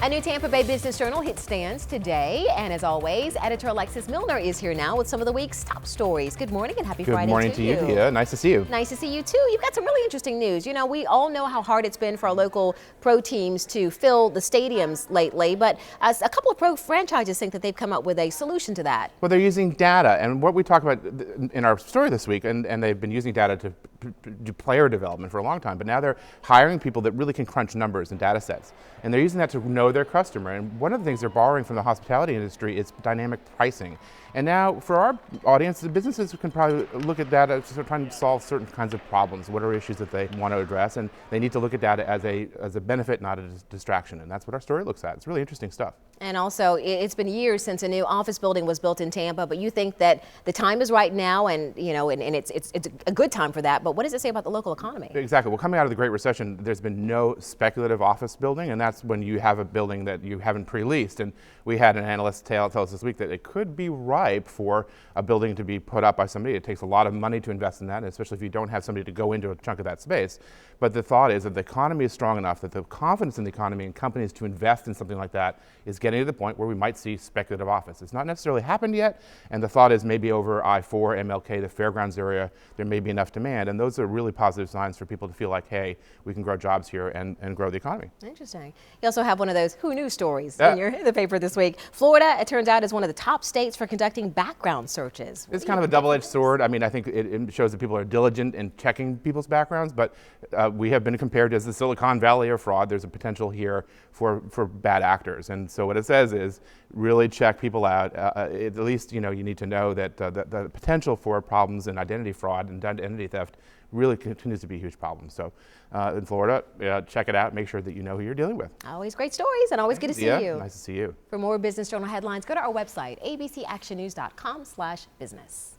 A new Tampa Bay Business Journal hit stands today, and as always, editor Alexis Muellner is here now with some of the week's top stories. Good morning and happy Friday to you. Good morning to you, Dia. Nice to see you. Nice to see you too. You've got some really interesting news. You know, we all know how hard it's been for our local pro teams to fill the stadiums lately, but a couple of pro franchises think that they've come up with a solution to that. Well, they're using data, and what we talk about in our story this week, and they've been using data to do player development for a long time, but now they're hiring people that really can crunch numbers and data sets, and they're using that to know their customer. And one of the things they're borrowing from the hospitality industry is dynamic pricing. And now for our audience, the businesses can probably look at data to trying to solve certain kinds of problems. What are issues that they want to address? And they need to look at data as a benefit, not a distraction. And that's what our story looks at. It's really interesting stuff. And also, it's been years since a new office building was built in Tampa, but you think that the time is right now, and you know, and it's a good time for that. But what does it say about the local economy? Exactly. Well, coming out of the Great Recession, there's been no speculative office building, and that's when you have a building that you haven't pre-leased. And we had an analyst tell us this week that it could be ripe for a building to be put up by somebody. It takes a lot of money to invest in that, especially if you don't have somebody to go into a chunk of that space. But the thought is that the economy is strong enough that the confidence in the economy and companies to invest in something like that is getting to the point where we might see speculative office. It's not necessarily happened yet, and the thought is maybe over I-4, MLK, the fairgrounds area, there may be enough demand, and those are really positive signs for people to feel like, hey, we can grow jobs here and grow the economy. Interesting. You also have one of those who knew stories in the paper this week. Florida, it turns out, is one of the top states for conducting background searches. It's kind of a double-edged sword. I mean, I think it shows that people are diligent in checking people's backgrounds, but we have been compared as the Silicon Valley of fraud. There's a potential here for bad actors. And so what it says is really check people out. At least, you know, you need to know that the potential for problems in identity fraud and identity theft really continues to be a huge problem. So in Florida, check it out. Make sure that you know who you're dealing with. Always great stories, and always good to see you. Nice to see you. For more Business Journal headlines, go to our website, abcactionnews.com/business.